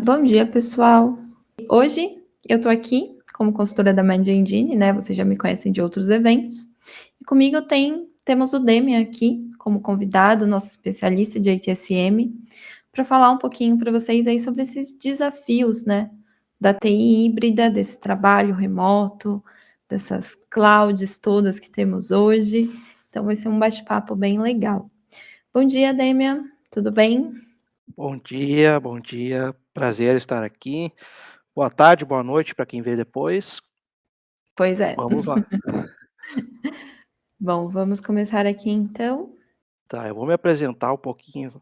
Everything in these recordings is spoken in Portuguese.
Bom dia, pessoal. Hoje eu tô aqui como consultora da Mind Engine, né? Vocês já me conhecem de outros eventos. E comigo temos o Demian aqui como convidado, nosso especialista de ITSM, para falar um pouquinho para vocês aí sobre esses desafios, né? Da TI híbrida, desse trabalho remoto, dessas clouds todas que temos hoje. Então vai ser um bate-papo bem legal. Bom dia, Demian. Tudo bem? Bom dia, bom dia. Prazer estar aqui. Boa tarde, boa noite para quem vê depois. Pois é. Vamos lá. Bom, vamos começar aqui então. Tá, eu vou me apresentar um pouquinho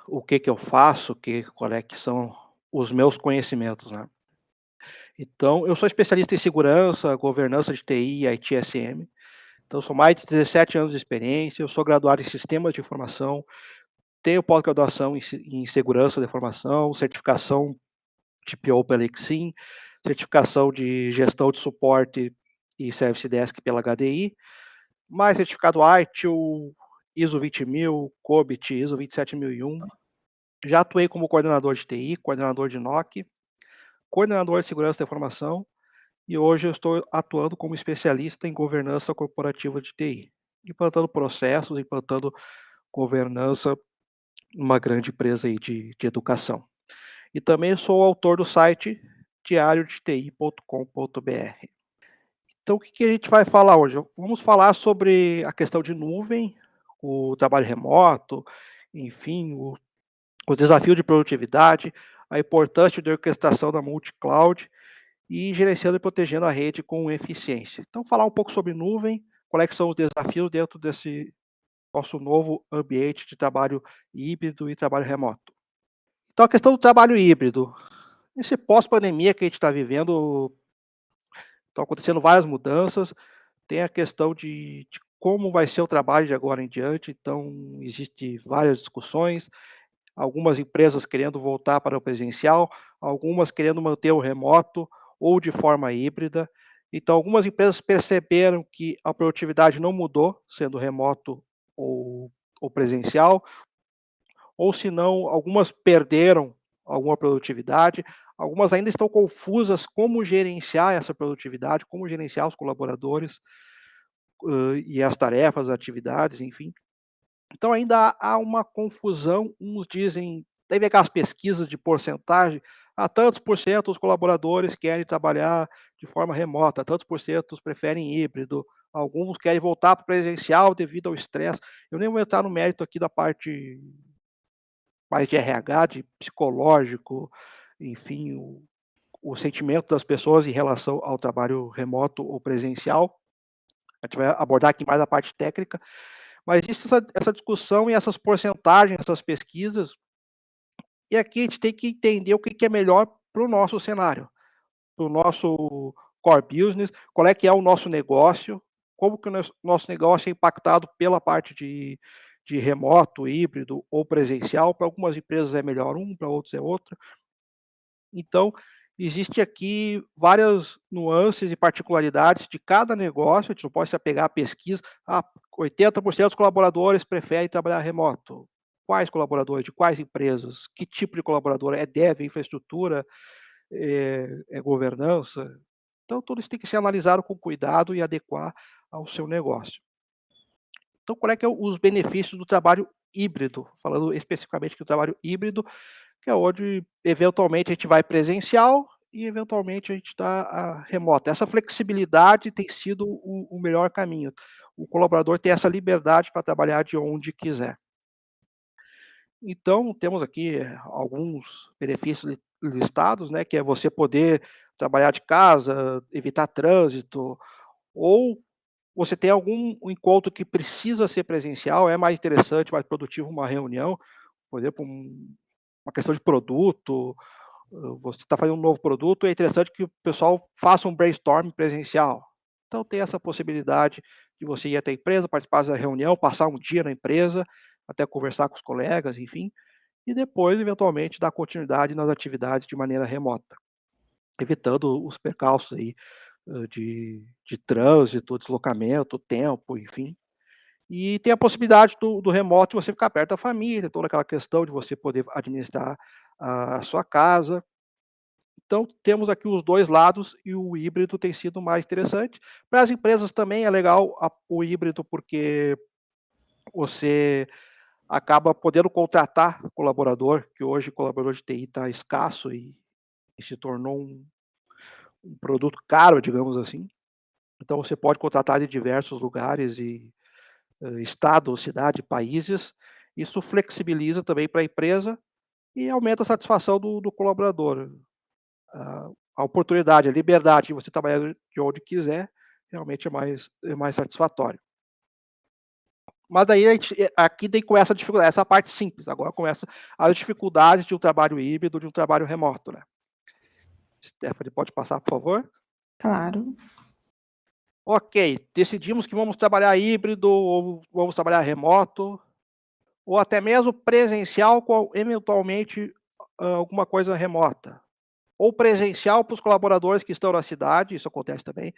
o que eu faço, qual é que são os meus conhecimentos, né. Então, eu sou especialista em segurança, governança de TI e ITSM. Então são mais de 17 anos de experiência, eu sou graduado em sistemas de informação, tenho pós-graduação em segurança da informação, certificação TPO pela Exim, certificação de gestão de suporte e Service Desk pela HDI, mais certificado ITIL, ISO 20000, COBIT, ISO 27001. Já atuei como coordenador de TI, coordenador de NOC, coordenador de segurança da informação e hoje eu estou atuando como especialista em governança corporativa de TI, implantando processos, implantando governança numa grande empresa aí de educação. E também sou autor do site diariodeti.com.br. Então, o que a gente vai falar hoje? Vamos falar sobre a questão de nuvem, o trabalho remoto, enfim, o desafio de produtividade, a importância da orquestração da multi-cloud e gerenciando e protegendo a rede com eficiência. Então, falar um pouco sobre nuvem, quais são os desafios dentro desse nosso novo ambiente de trabalho híbrido e trabalho remoto. Então, a questão do trabalho híbrido. Esse pós-pandemia que a gente está vivendo, estão acontecendo várias mudanças, tem a questão de como vai ser o trabalho de agora em diante, então existe várias discussões, algumas empresas querendo voltar para o presencial, algumas querendo manter o remoto ou de forma híbrida. Então algumas empresas perceberam que a produtividade não mudou, sendo remoto ou presencial, ou se não, algumas perderam alguma produtividade, algumas ainda estão confusas como gerenciar essa produtividade, como gerenciar os colaboradores, e as tarefas, as atividades, enfim. Então ainda há uma confusão, uns dizem, teve aquelas pesquisas de porcentagem, a tantos por cento os colaboradores querem trabalhar de forma remota, tantos por cento preferem híbrido, alguns querem voltar para o presencial devido ao estresse. Eu nem vou entrar no mérito aqui da parte mais de RH, de psicológico, enfim, o sentimento das pessoas em relação ao trabalho remoto ou presencial. A gente vai abordar aqui mais a parte técnica, mas existe essa discussão e essas porcentagens, essas pesquisas, e aqui a gente tem que entender o que é melhor para o nosso cenário, para o nosso core business, qual é que é o nosso negócio, como que o nosso negócio é impactado pela parte de remoto, híbrido ou presencial. Para algumas empresas é melhor um, para outros é outro. Então, existe aqui várias nuances e particularidades de cada negócio, a gente não pode se apegar à pesquisa, 80% dos colaboradores preferem trabalhar remoto. Quais colaboradores, de quais empresas, que tipo de colaborador, é dev, é infraestrutura, é governança? Então, tudo isso tem que ser analisado com cuidado e adequar ao seu negócio. Então, qual é que é os benefícios do trabalho híbrido? Falando especificamente do trabalho híbrido, que é onde eventualmente a gente vai presencial e eventualmente a gente está remoto. Essa flexibilidade tem sido o melhor caminho. O colaborador tem essa liberdade para trabalhar de onde quiser. Então, temos aqui alguns benefícios listados, né, que é você poder trabalhar de casa, evitar trânsito, ou você tem algum encontro que precisa ser presencial, é mais interessante, mais produtivo uma reunião, por exemplo, uma questão de produto, você está fazendo um novo produto, é interessante que o pessoal faça um brainstorm presencial. Então tem essa possibilidade de você ir até a empresa, participar da reunião, passar um dia na empresa, até conversar com os colegas, enfim, e depois, eventualmente, dar continuidade nas atividades de maneira remota, evitando os percalços aí de trânsito, deslocamento, tempo, enfim. E tem a possibilidade do remoto de você ficar perto da família, toda aquela questão de você poder administrar a sua casa. Então, temos aqui os 2 lados e o híbrido tem sido mais interessante. Para as empresas também é legal o híbrido, porque você acaba podendo contratar colaborador, que hoje colaborador de TI está escasso e se tornou um produto caro, digamos assim. Então você pode contratar de diversos lugares e, estado, cidade, países. Isso flexibiliza também para a empresa e aumenta a satisfação do colaborador. A oportunidade, a liberdade de você trabalhar de onde quiser, realmente é mais satisfatório. Mas daí aqui daí começa a dificuldade, essa parte simples, agora começa as dificuldades de um trabalho híbrido, de um trabalho remoto, né. Stephanie, pode passar, por favor? Claro. Ok, decidimos que vamos trabalhar híbrido ou vamos trabalhar remoto, ou até mesmo presencial com eventualmente, alguma coisa remota. Ou presencial para os colaboradores que estão na cidade, isso acontece também,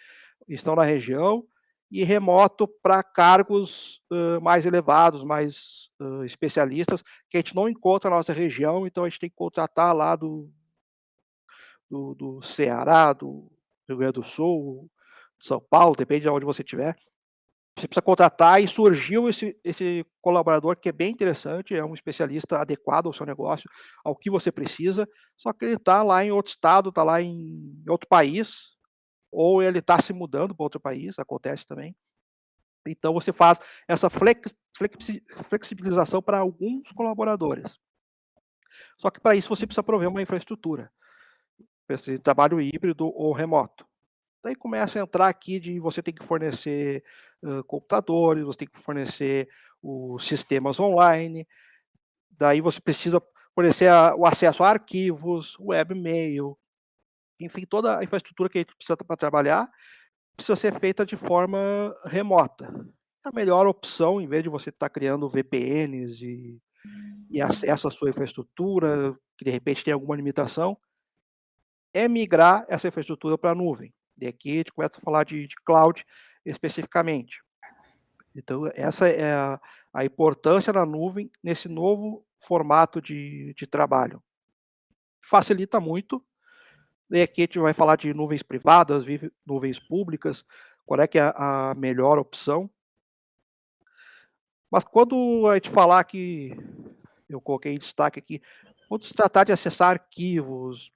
estão na região, e remoto para cargos, mais elevados, mais, especialistas, que a gente não encontra na nossa região, então a gente tem que contratar lá do Ceará, do Rio Grande do Sul, de São Paulo, depende de onde você estiver. Você precisa contratar e surgiu esse colaborador que é bem interessante, é um especialista adequado ao seu negócio, ao que você precisa, só que ele está lá em outro estado, está lá em outro país, ou ele está se mudando para outro país, acontece também. Então você faz essa flexibilização para alguns colaboradores. Só que para isso você precisa prover uma infraestrutura, para esse trabalho híbrido ou remoto. Daí começa a entrar aqui de você tem que fornecer, computadores, você tem que fornecer os sistemas online, daí você precisa fornecer o acesso a arquivos, webmail, enfim, toda a infraestrutura que a gente precisa para trabalhar, precisa ser feita de forma remota. A melhor opção, em vez de você estar criando VPNs e acesso à sua infraestrutura, que de repente tem alguma limitação, é migrar essa infraestrutura para a nuvem. E aqui a gente começa a falar de cloud especificamente. Então, essa é a importância da nuvem nesse novo formato de trabalho. Facilita muito, e aqui a gente vai falar de nuvens privadas, nuvens públicas, qual é que é a melhor opção. Mas quando a gente falar que, eu coloquei em destaque aqui, quando se tratar de acessar arquivos,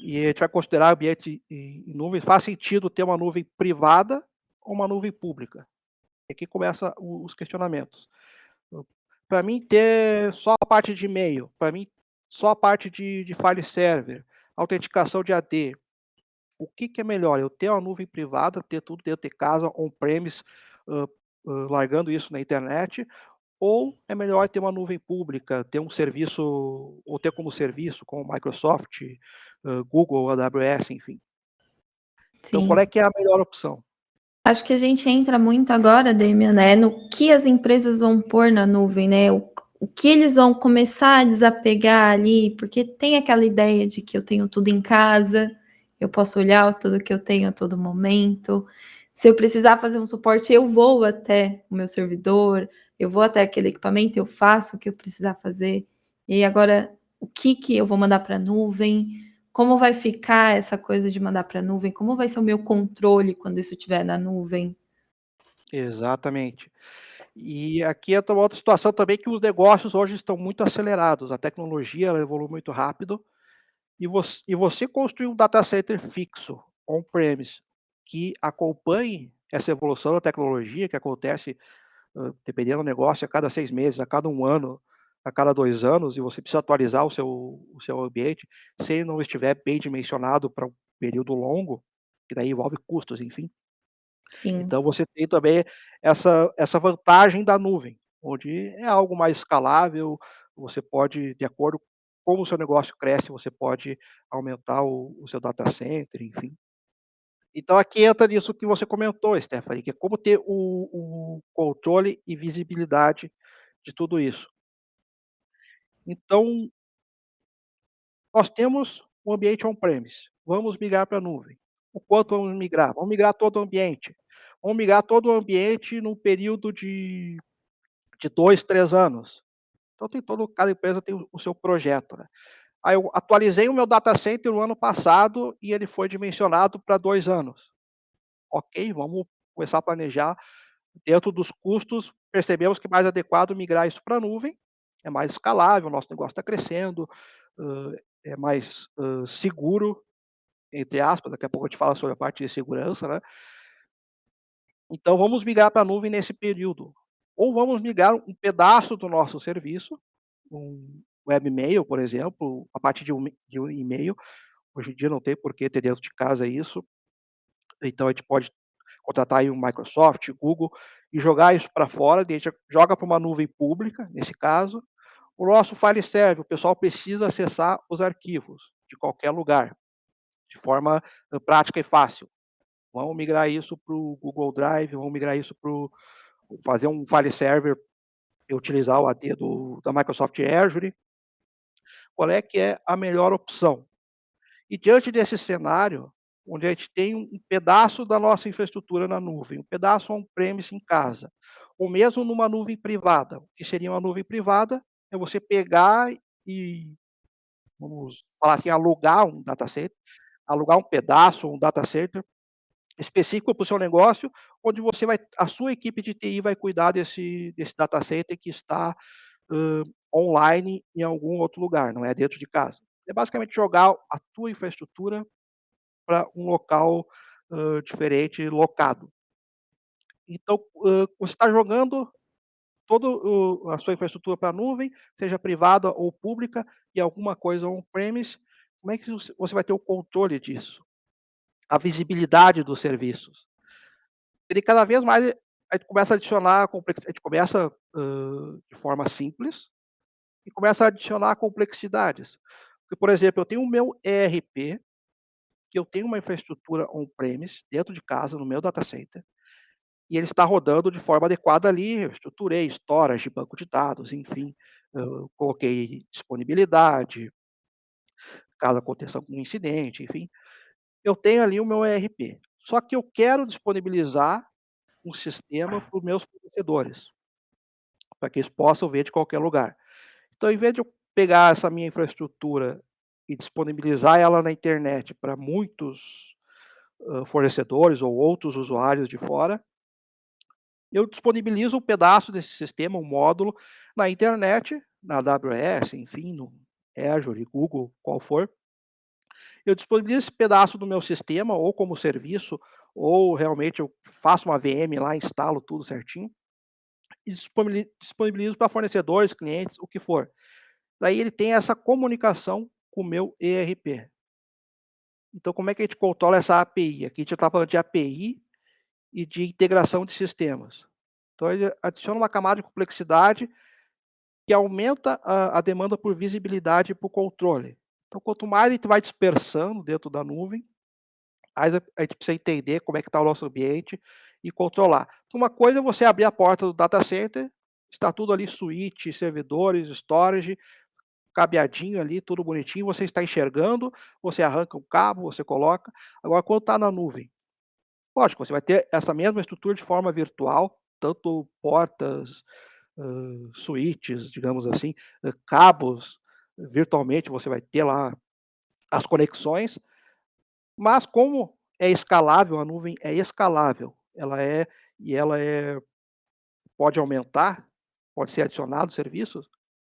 e a gente vai considerar ambiente em nuvem, faz sentido ter uma nuvem privada ou uma nuvem pública? Aqui começa os questionamentos. Para mim ter só a parte de e-mail, para mim só a parte de file server, autenticação de AD, o que que é melhor? Eu ter uma nuvem privada, ter tudo dentro de casa, on-premise, hã largando isso na internet, ou é melhor ter uma nuvem pública, ter um serviço ou ter como serviço, como Microsoft, Google, AWS, enfim. Então qual é Sim. que é a melhor opção? Acho que a gente entra muito agora, Demian, né, no que as empresas vão pôr na nuvem, né, o que eles vão começar a desapegar ali, porque tem aquela ideia de que eu tenho tudo em casa, eu posso olhar tudo que eu tenho a todo momento. Se eu precisar fazer um suporte, eu vou até o meu servidor, eu vou até aquele equipamento, eu faço o que eu precisar fazer. E aí agora, o que que eu vou mandar para a nuvem? Como vai ficar essa coisa de mandar para a nuvem? Como vai ser o meu controle quando isso estiver na nuvem? Exatamente. E aqui entra uma outra situação também que os negócios hoje estão muito acelerados, a tecnologia ela evolui muito rápido, e você construir um data center fixo, on-premise, que acompanhe essa evolução da tecnologia que acontece, dependendo do negócio, a cada 6 meses, a cada 1 ano, a cada 2 anos, e você precisa atualizar o seu ambiente, se ele não estiver bem dimensionado para um período longo, que daí envolve custos, enfim. Sim, Então você tem também essa vantagem da nuvem, onde é algo mais escalável, você pode, de acordo com como o seu negócio cresce, você pode aumentar o seu data center, enfim. Então aqui entra nisso que você comentou, Stephanie, que é como ter o controle e visibilidade de tudo isso. Então, nós temos o ambiente on-premise, vamos migrar para a nuvem. O quanto vamos migrar? Vamos migrar todo o ambiente. Vamos migrar todo o ambiente num período de 2, 3 anos. Então tem todo cada empresa tem o seu projeto, né. Aí eu atualizei o meu data center o ano passado e ele foi dimensionado para 2 anos. Ok, vamos começar a planejar dentro dos custos, percebemos que é mais adequado migrar isso para a nuvem, é mais escalável, o nosso negócio está crescendo, hã, é mais, seguro, entre aspas, daqui a pouco a gente fala sobre a parte de segurança, né. Então vamos migrar para a nuvem nesse período. Ou vamos migrar um pedaço do nosso serviço, um webmail, por exemplo, a partir de um e-mail, hoje em dia não tem por que ter dentro de casa isso, então a gente pode contratar aí um Microsoft, Google, e jogar isso para fora, daí a gente joga para uma nuvem pública, nesse caso. O nosso file serve, o pessoal precisa acessar os arquivos de qualquer lugar, de forma, prática e fácil. Vamos migrar isso para o Google Drive, vamos migrar isso para fazer um file server e utilizar o AD da Microsoft Azure. Qual é que é a melhor opção? E diante desse cenário, onde a gente tem um pedaço da nossa infraestrutura na nuvem, um pedaço on-premise em casa, ou mesmo numa nuvem privada. O que seria uma nuvem privada é você pegar e, vamos falar assim, alugar um data center, alugar um pedaço, um data center específico para o seu negócio, onde você vai a sua equipe de TI vai cuidar desse data center que está, online em algum outro lugar, não é dentro de casa. É basicamente jogar a tua infraestrutura para um local, diferente, locado. Então, você está jogando todo a sua infraestrutura para a nuvem, seja privada ou pública, e alguma coisa on-premise, como é que você vai ter o controle disso? A visibilidade dos serviços. Ele cada vez mais a gente começa a adicionar a gente começa, de forma simples, e começa a adicionar complexidades. Porque, por exemplo, eu tenho o meu ERP, que eu tenho uma infraestrutura on-premise, dentro de casa, no meu data center, e ele está rodando de forma adequada ali, eu estruturei storage, banco de dados, enfim, coloquei disponibilidade, caso aconteça algum incidente, enfim. Eu tenho ali o meu ERP. Só que eu quero disponibilizar um sistema para os meus fornecedores, para que eles possam ver de qualquer lugar. Então, em vez de eu pegar essa minha infraestrutura e disponibilizar ela na internet para muitos, fornecedores ou outros usuários de fora, eu disponibilizo um pedaço desse sistema, um módulo, na internet, na AWS, enfim, no Azure, Google, qual for. Eu disponibilizo esse pedaço do meu sistema, ou como serviço, ou realmente eu faço uma VM lá, instalo tudo certinho, e disponibilizo para fornecedores, clientes, o que for. Daí ele tem essa comunicação com o meu ERP. Então, como é que a gente controla essa API? Aqui a gente está falando de API e de integração de sistemas. Então, ele adiciona uma camada de complexidade que aumenta a demanda por visibilidade e por controle. Então, quanto mais a gente vai dispersando dentro da nuvem, mais a gente precisa entender como é que está o nosso ambiente e controlar. Uma coisa é você abrir a porta do data center, está tudo ali, suíte, servidores, storage, cabeadinho ali, tudo bonitinho, você está enxergando, você arranca o cabo, você coloca. Agora, quando está na nuvem, lógico, você vai ter essa mesma estrutura de forma virtual, tanto portas, suítes, digamos assim, cabos, virtualmente você vai ter lá as conexões, mas como é escalável, a nuvem é escalável, ela pode aumentar, pode ser adicionado serviços,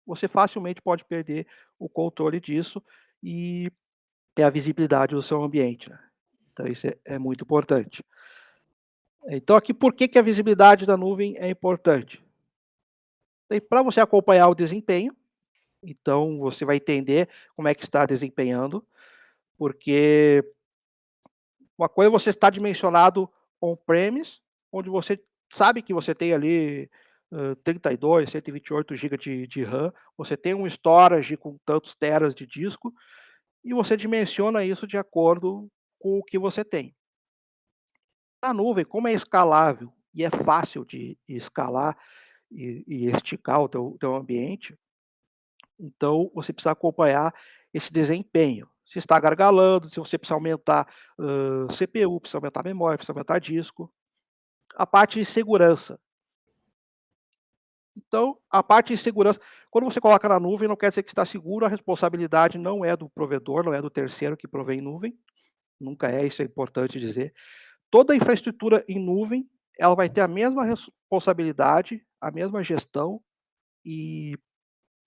você facilmente pode perder o controle disso e ter a visibilidade do seu ambiente, né. Então isso é muito importante. Então aqui por que que a visibilidade da nuvem é importante? Para você acompanhar o desempenho, então você vai entender como é que está desempenhando, porque uma coisa é você estar dimensionado on-premise, onde você sabe que você tem ali, 32, 128 gigas de RAM, você tem um storage com tantos teras de disco, e você dimensiona isso de acordo com o que você tem. Na nuvem, como é escalável e é fácil de escalar e esticar o teu ambiente, então você precisa acompanhar esse desempenho. se está gargalando, se você precisa aumentar, CPU, precisa aumentar memória, precisa aumentar disco. A parte de segurança. Então, a parte de segurança, quando você coloca na nuvem, não quer dizer que está seguro, a responsabilidade não é do provedor, não é do terceiro que provém nuvem, nunca é, isso é importante dizer. Toda infraestrutura em nuvem, ela vai ter a mesma responsabilidade, a mesma gestão e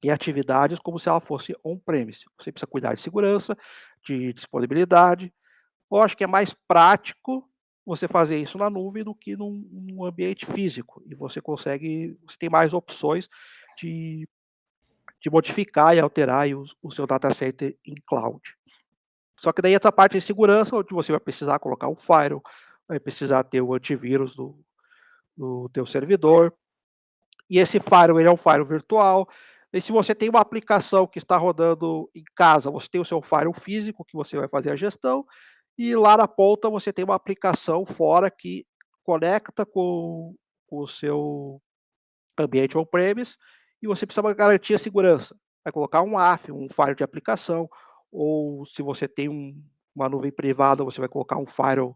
atividades como se ela fosse on-premise. Você precisa cuidar de segurança, de disponibilidade. Eu acho que é mais prático você fazer isso na nuvem do que num ambiente físico, e você tem mais opções de modificar e alterar aí o seu data center em cloud. Só que daí entra a parte de segurança, onde você vai precisar colocar um firewall, vai precisar ter o antivírus do teu servidor, e esse firewall ele é um firewall virtual. E se você tem uma aplicação que está rodando em casa, você tem o seu firewall físico que você vai fazer a gestão, e lá na ponta você tem uma aplicação fora que conecta com o seu ambiente on-premise, e você precisa garantir a segurança. Vai colocar um AF, um firewall de aplicação, ou se você tem uma nuvem privada, você vai colocar um firewall,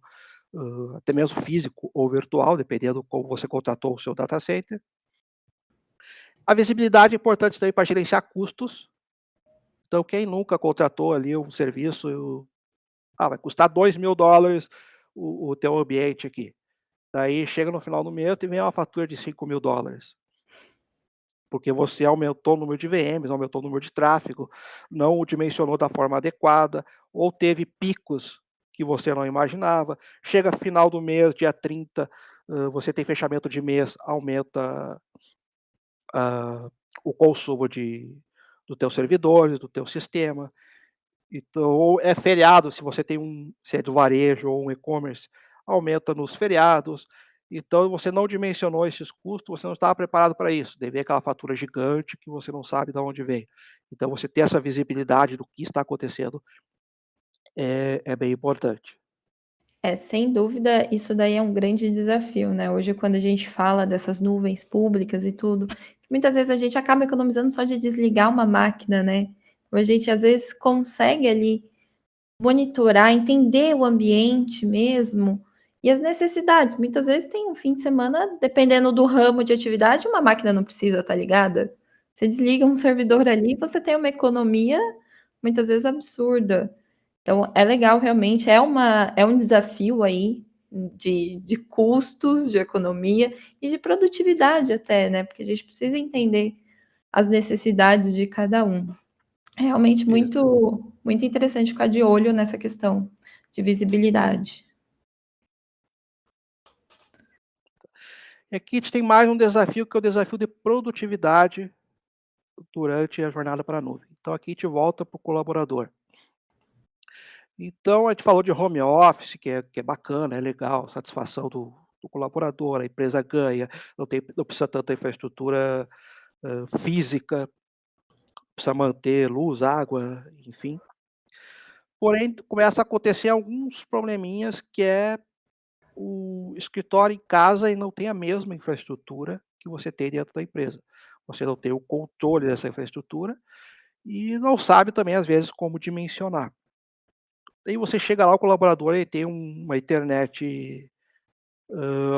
até mesmo físico ou virtual, dependendo como você contratou o seu data center. A visibilidade é importante também para gerenciar custos. Então, quem nunca contratou ali um serviço, vai custar $2.000 o teu ambiente aqui. Daí chega no final do mês e vem uma fatura de $5.000. Porque você aumentou o número de VMs, aumentou o número de tráfego, não o dimensionou da forma adequada, ou teve picos que você não imaginava. Chega final do mês, dia 30, você tem fechamento de mês, aumenta o consumo dos teus servidores, do teu sistema. Então, ou é feriado, se é do varejo ou um e-commerce, aumenta nos feriados. Então, você não dimensionou esses custos, você não estava preparado para isso. Daí vem aquela fatura gigante que você não sabe de onde vem. Então, você ter essa visibilidade do que está acontecendo é bem importante. É, sem dúvida, isso daí é um grande desafio, né? Hoje, quando a gente fala dessas nuvens públicas e tudo, muitas vezes a gente acaba economizando só de desligar uma máquina, né? Então, a gente às vezes consegue ali monitorar, entender o ambiente mesmo e as necessidades. Muitas vezes tem um fim de semana, dependendo do ramo de atividade, uma máquina não precisa estar ligada. Você desliga um servidor ali, você tem uma economia muitas vezes absurda. Então é legal realmente, é um desafio aí de custos, de economia e de produtividade até, né, porque a gente precisa entender as necessidades de cada um. É realmente Isso. muito interessante ficar de olho nessa questão de visibilidade. E aqui a gente tem mais um desafio, que é o desafio de produtividade durante a jornada para a nuvem. Então aqui a gente volta para o colaborador. Então, a gente falou de home office, que é bacana, é legal, satisfação do colaborador, a empresa ganha, não precisa tanta infraestrutura, física, precisa manter luz, água, enfim. Porém, começa a acontecer alguns probleminhas, que é o escritório em casa e não tem a mesma infraestrutura que você tem dentro da empresa. Você não tem o controle dessa infraestrutura e não sabe também, às vezes, como dimensionar. Aí você chega lá, o colaborador ele tem uma internet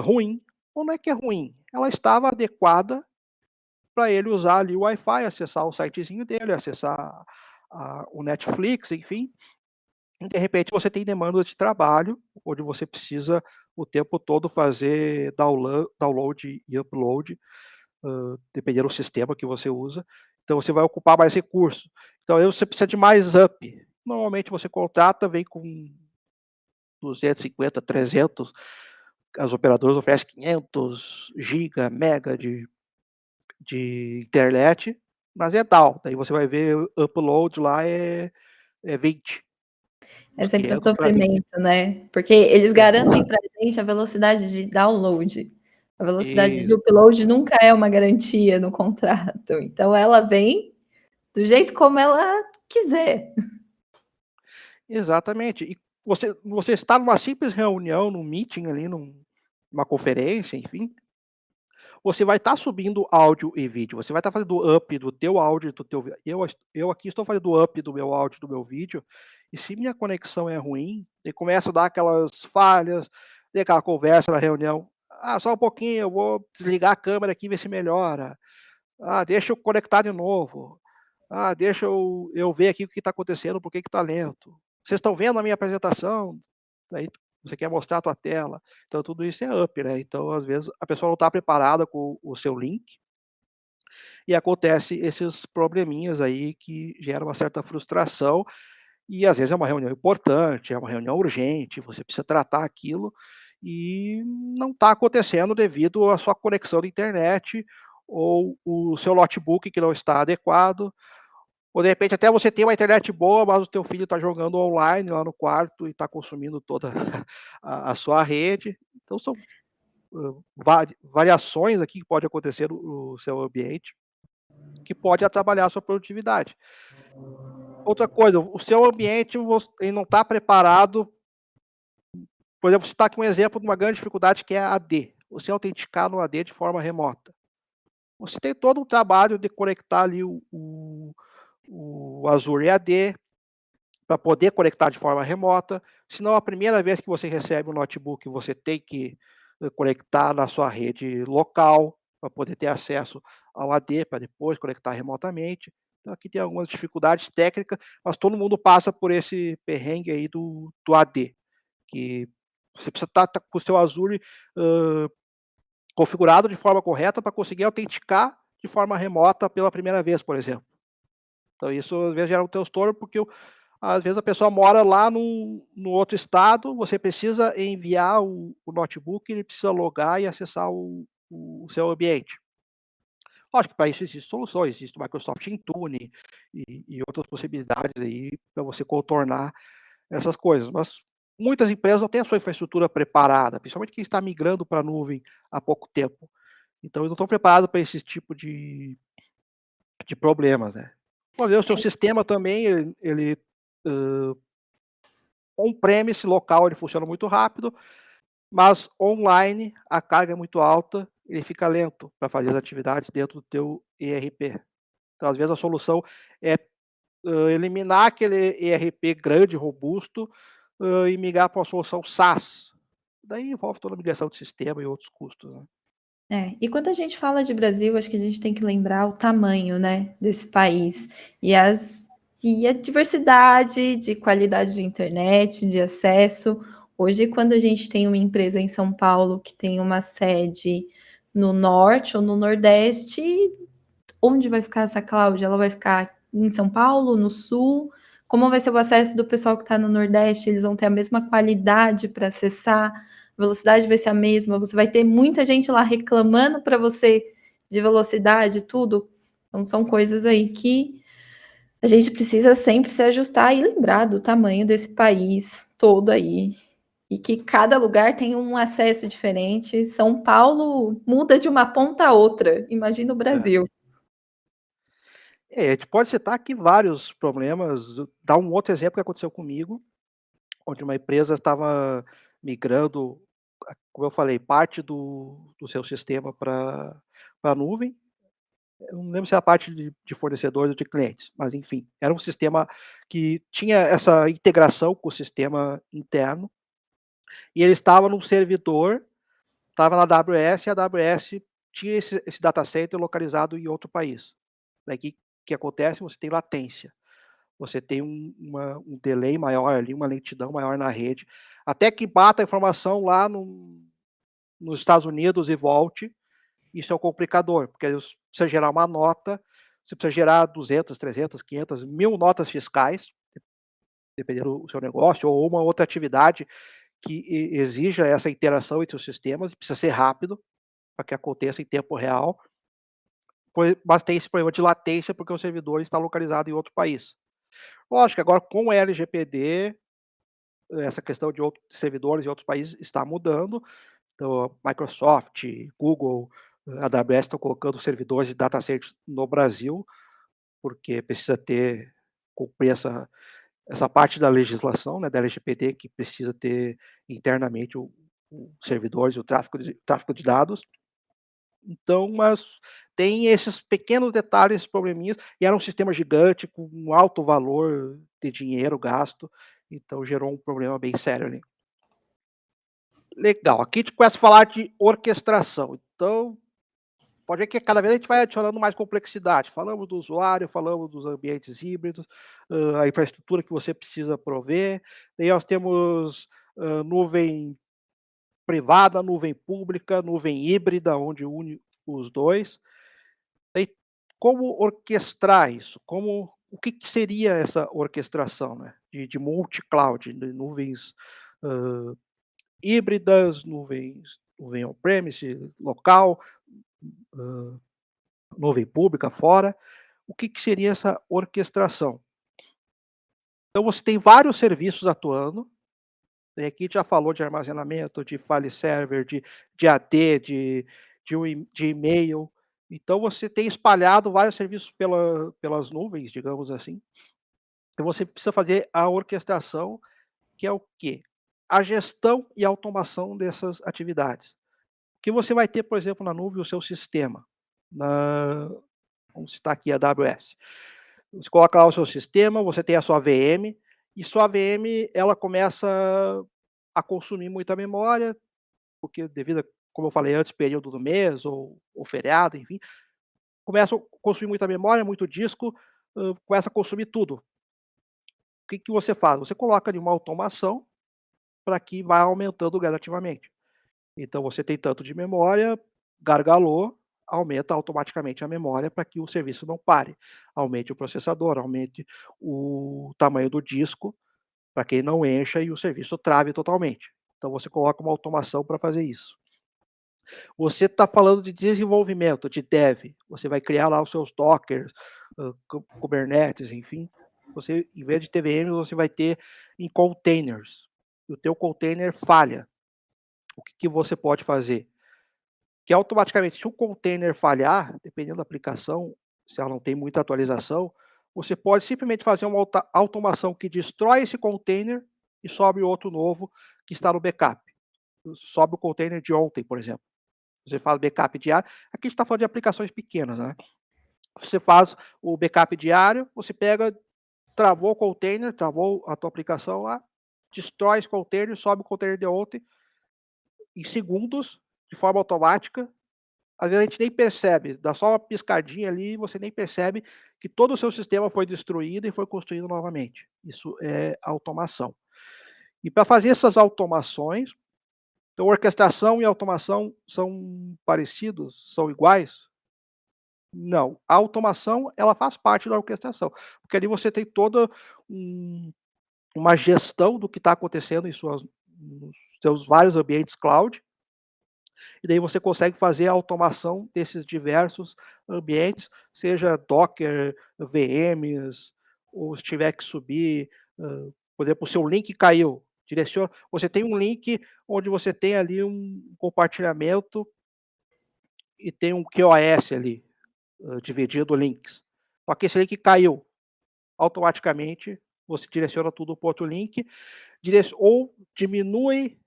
ruim, ou não é que é ruim, ela estava adequada para ele usar ali o Wi-Fi, acessar o sitezinho dele, acessar o Netflix, enfim. E de repente você tem demanda de trabalho, onde você precisa o tempo todo fazer download e upload, dependendo do sistema que você usa. Então você vai ocupar mais recurso. Então aí você precisa de mais up. Normalmente você contrata, vem com 250, 300, as operadoras oferecem 500 giga, mega de internet, mas é down, daí você vai ver o upload lá é 20, É uns sempre um 500 para 20. sofrimento, né, porque eles É, garantem pra gente a velocidade de download. A velocidade de isso, upload nunca é uma garantia no contrato, então ela vem do jeito como ela quiser. exatamente. E você está numa simples reunião, num meeting ali, numa conferência, enfim, você vai estar subindo áudio e vídeo, você vai estar fazendo up do teu áudio e do teu vi eu aqui estou fazendo up do meu áudio e do meu vídeo, e se minha conexão é ruim, e começa a dar aquelas falhas, tem aquela conversa na reunião: "Ah, só um pouquinho, eu vou desligar a câmera aqui e ver se melhora. Ah, deixa eu conectar de novo. Ah, deixa eu ver aqui o que está acontecendo, por que que tá lento. Vocês estão vendo a minha apresentação?" Aí você quer mostrar a tua tela. Então tudo isso é up, né, então às vezes a pessoa não está preparada com o seu link, e acontece esses probleminhas aí que geram uma certa frustração, e às vezes é uma reunião importante, é uma reunião urgente, você precisa tratar aquilo, e não está acontecendo devido à sua conexão de internet, ou o seu notebook que não está adequado, ou de repente até você tem uma internet boa, mas o teu filho está jogando online lá no quarto e está consumindo toda a sua rede. Então são, variações aqui que pode acontecer no seu ambiente, que pode atrapalhar a sua produtividade. Outra coisa, o seu ambiente ele não está preparado, por exemplo, você está aqui um exemplo de uma grande dificuldade que é a AD, você autenticar no AD de forma remota. Você tem todo um trabalho de conectar ali o Azure AD, para poder conectar de forma remota, senão a primeira vez que você recebe um notebook, você tem que conectar na sua rede local, para poder ter acesso ao AD, para depois conectar remotamente. Então aqui tem algumas dificuldades técnicas, mas todo mundo passa por esse perrengue aí do AD, que você precisa estar com o seu Azure configurado de forma correta para conseguir autenticar de forma remota pela primeira vez, por exemplo. Então isso às vezes gera um transtorno, porque às vezes a pessoa mora lá no outro estado, você precisa enviar o notebook, ele precisa logar e acessar o seu ambiente. Lógico que para isso existem soluções, existe o Microsoft Intune e outras possibilidades aí para você contornar essas coisas, mas muitas empresas não têm a sua infraestrutura preparada, principalmente quem está migrando para a nuvem há pouco tempo. Então eles não estão preparados para esse tipo de problemas, né. Uma vez o seu sistema também ele, on-premise local ele funciona muito rápido, mas online a carga é muito alta, ele fica lento para fazer as atividades dentro do teu ERP. Então às vezes a solução é, eliminar aquele ERP grande, robusto, e migrar para uma solução SaaS. Daí envolve toda a migração de sistema e outros custos, né. É, e quando a gente fala de Brasil, acho que a gente tem que lembrar o tamanho, né, desse país e a diversidade de qualidade de internet, de acesso. Hoje, quando a gente tem uma empresa em São Paulo que tem uma sede no norte ou no nordeste, onde vai ficar essa cloud? Ela vai ficar em São Paulo, no sul? Como vai ser o acesso do pessoal que está no Nordeste? Eles vão ter a mesma qualidade para acessar? A velocidade vai ser a mesma? Você vai ter muita gente lá reclamando para você de velocidade e tudo? Então, são coisas aí que a gente precisa sempre se ajustar e lembrar do tamanho desse país todo aí. E que cada lugar tem um acesso diferente. São Paulo muda de uma ponta a outra. Imagina o É. Brasil. É, a gente pode citar aqui vários problemas, dar um outro exemplo que aconteceu comigo, onde uma empresa estava migrando, como eu falei, parte do seu sistema para a nuvem. Eu não lembro se é a parte de fornecedores ou de clientes, mas enfim, era um sistema que tinha essa integração com o sistema interno, e ele estava num servidor, estava na AWS, e a AWS tinha esse data center localizado em outro país. Daí que acontece? Você tem latência, você tem um delay maior ali, uma lentidão maior na rede, até que bata a informação lá nos Estados Unidos e volte. Isso é um complicador, porque aí você precisa gerar uma nota, você precisa gerar 200, 300, 500, 1000 notas fiscais, dependendo do seu negócio, ou uma outra atividade que exija essa interação entre os sistemas, e precisa ser rápido, para que aconteça em tempo real, mas tem esse problema de latência, porque o servidor está localizado em outro país. Lógico, agora com o LGPD, essa questão de outros servidores em outros países está mudando. Então, Microsoft, Google, AWS estão colocando servidores de data centers no Brasil, porque precisa cumprir essa parte da legislação, né, da LGPD, que precisa ter internamente os servidores, o tráfego de dados. Então, mas tem esses pequenos detalhes, probleminhas, e era um sistema gigante com um alto valor de dinheiro gasto, então gerou um problema bem sério ali. Legal, aqui a gente começa a falar de orquestração, então pode ver que cada vez a gente vai adicionando mais complexidade. Falamos do usuário, falamos dos ambientes híbridos, a infraestrutura que você precisa prover. Daí nós temos nuvem privada, nuvem pública, nuvem híbrida, onde une os dois. Daí, como orquestrar isso? O que, que seria essa orquestração, né? De multi-cloud, de nuvens hã, híbridas, nuvem on-premise, local, hã, nuvem pública, fora. O que, que seria essa orquestração? Então você tem vários serviços atuando, e aqui já falou de armazenamento, de file server, de AD, de e-mail. Então você tem espalhado vários serviços pelas nuvens, digamos assim. Então você precisa fazer a orquestração, que é o quê? A gestão e automação dessas atividades. Que você vai ter, por exemplo, na nuvem o seu sistema. Na, vamos citar aqui a AWS. Você coloca lá o seu sistema, você tem a sua VM, e sua VM ela começa a consumir muita memória, porque devido a, como eu falei antes, período do mês ou feriado, enfim, começa a consumir muita memória, muito disco, começa a consumir tudo. O que, que você faz? Você coloca ali uma automação para que vá aumentando gradativamente. Então você tem tanto de memória, gargalou, aumenta automaticamente a memória para que o serviço não pare. Aumente o processador, aumente o tamanho do disco, para que ele não encha e o serviço trave totalmente. Então você coloca uma automação para fazer isso. Você está falando de desenvolvimento, de dev, você vai criar lá os seus Dockers, Kubernetes, enfim. Você, em vez de TVM, você vai ter em containers. E o teu container falha. O que, que você pode fazer? Que automaticamente, se o container falhar, dependendo da aplicação, se ela não tem muita atualização, você pode simplesmente fazer uma automação que destrói esse container e sobe outro novo que está no backup. Sobe o container de ontem, por exemplo. Você faz backup diário. Aqui a gente está falando de aplicações pequenas, né? Você faz o backup diário, você pega, travou o container, travou a tua aplicação lá, destrói esse container, sobe o container de ontem, em segundos, de forma automática. Às vezes a gente nem percebe, dá só uma piscadinha ali e você nem percebe que todo o seu sistema foi destruído e foi construído novamente. Isso é automação. E para fazer essas automações, então orquestração e automação são parecidos, são iguais? Não, a automação ela faz parte da orquestração, porque ali você tem toda um uma gestão do que está acontecendo nos seus vários ambientes cloud, e daí você consegue fazer a automação desses diversos ambientes, seja Docker, VMs, ou se tiver que subir, por exemplo, o seu link caiu, direciona, você tem um link onde você tem ali um compartilhamento e tem um QoS ali, dividindo links. Só que esse link caiu, automaticamente você direciona tudo para outro link, ou diminui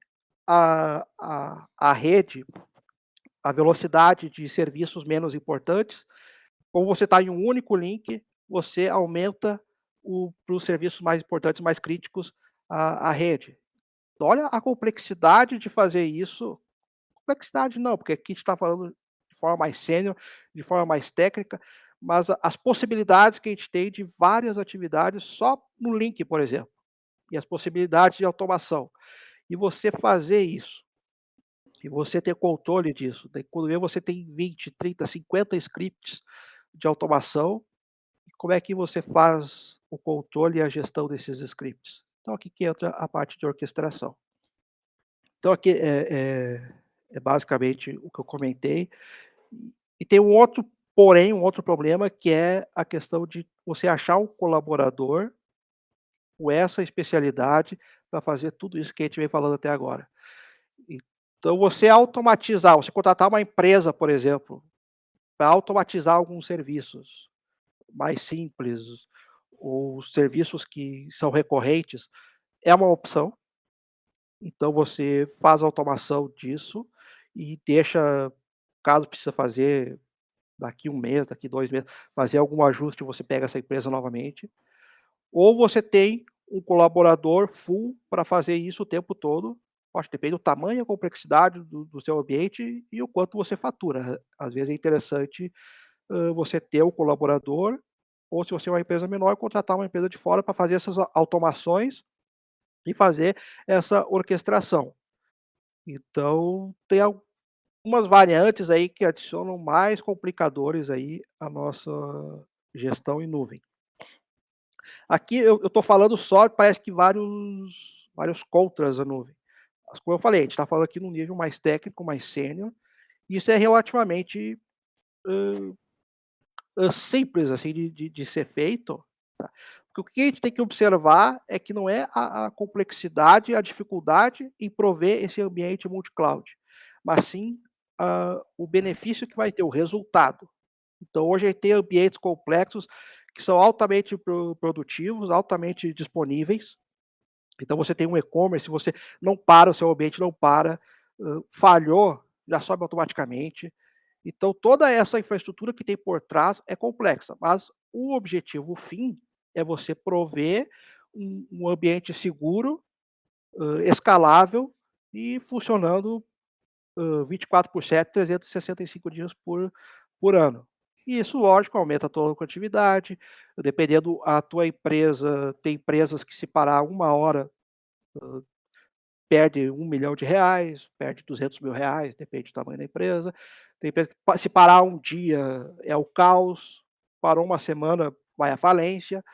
a rede, a velocidade de serviços menos importantes. Como você está em um único link, você aumenta para os serviços mais importantes, mais críticos, a rede. Olha a complexidade de fazer isso. Complexidade não, porque aqui a gente está falando de forma mais sênior, de forma mais técnica, mas as possibilidades que a gente tem de várias atividades só no link, por exemplo, e as possibilidades de automação. E você fazer isso, e você ter controle disso. Daí quando vê você tem 20, 30, 50 scripts de automação, e como é que você faz o controle e a gestão desses scripts? Então aqui que entra a parte de orquestração. Então aqui é basicamente o que eu comentei. E tem um outro porém, um outro problema, que é a questão de você achar um colaborador com essa especialidade para fazer tudo isso que a gente vem falando até agora. Então você automatizar, você contratar uma empresa, por exemplo, para automatizar alguns serviços mais simples, ou serviços que são recorrentes, é uma opção. Então você faz a automação disso e deixa caso precisa fazer daqui 1 mês, daqui 2 meses, fazer algum ajuste, você pega essa empresa novamente. Ou você tem um colaborador full para fazer isso o tempo todo. Acho que depende do tamanho e a complexidade do seu ambiente e o quanto você fatura. Às vezes é interessante, você ter o colaborador, ou se você é uma empresa menor, contratar uma empresa de fora para fazer essas automações e fazer essa orquestração. Então, tem algumas variantes aí que adicionam mais complicadores aí à nossa gestão em nuvem. Aqui eu estou falando só, parece que vários contras à nuvem. Mas como eu falei, a gente está falando aqui num nível mais técnico, mais sênior, e isso é relativamente, simples, assim, de ser feito, tá. Porque o que a gente tem que observar é que não é a complexidade, a dificuldade em prover esse ambiente multi-cloud, mas sim, o benefício que vai ter, o resultado. Então hoje a gente tem ambientes complexos que são altamente produtivos, altamente disponíveis. Então você tem um e-commerce, você não para, o seu ambiente não para, falhou, já sobe automaticamente. Então toda essa infraestrutura que tem por trás é complexa, mas o objetivo, o fim, é você prover um ambiente seguro, escalável e funcionando 24/7, 365 dias por ano. E isso, lógico, aumenta a tua lucratividade, dependendo a tua empresa, tem empresas que se parar 1 hora, perde R$ 1 milhão, perde R$ 200.000, depende do tamanho da empresa. Tem empresa que se parar um dia é o caos, parou uma semana vai à falência.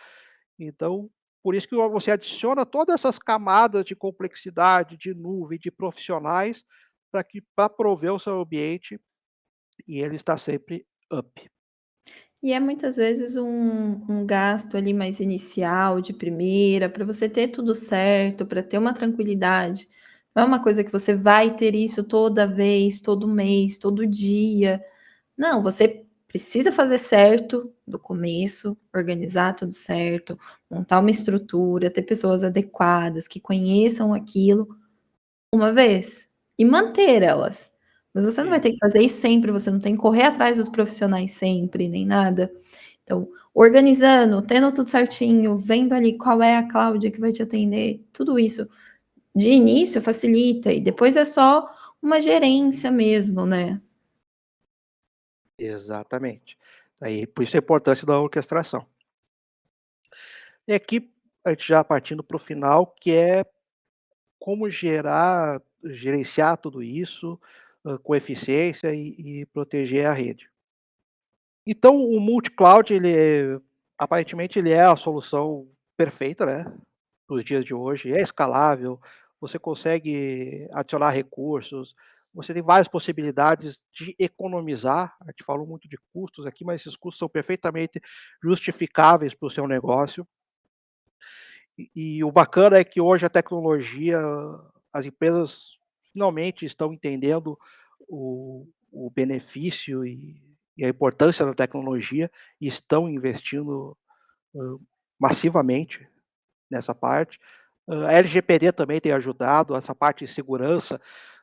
Então, por isso que você adiciona todas essas camadas de complexidade, de nuvem, de profissionais, para prover o seu ambiente e ele está sempre up. E é muitas vezes um gasto ali mais inicial, de primeira, para você ter tudo certo, para ter uma tranquilidade. Não é uma coisa que você vai ter isso toda vez, todo mês, todo dia. Não, você precisa fazer certo do começo, organizar tudo certo, montar uma estrutura, ter pessoas adequadas que conheçam aquilo uma vez e manter elas. Mas você não vai ter que Isso, fazer isso sempre, você não tem que correr atrás dos profissionais sempre, nem nada. Então, organizando, tendo tudo certinho, vendo ali qual é a Cláudia que vai te atender, tudo isso de início facilita e depois é só uma gerência mesmo, né. exatamente. Aí, por isso a importância da orquestração. E aqui, a gente já partindo para o final, que é como gerenciar tudo isso, com eficiência e proteger a rede. Então o multi-cloud aparentemente ele é a solução perfeita, né, para os dias de hoje, é escalável, você consegue adicionar recursos, você tem várias possibilidades de economizar, a gente falou muito de custos aqui, mas esses custos são perfeitamente justificáveis para o seu negócio. E o bacana é que hoje a tecnologia, as empresas finalmente estão entendendo o benefício e a importância da tecnologia e estão investindo, hã, massivamente nessa parte. A LGPD também tem ajudado, essa parte de segurança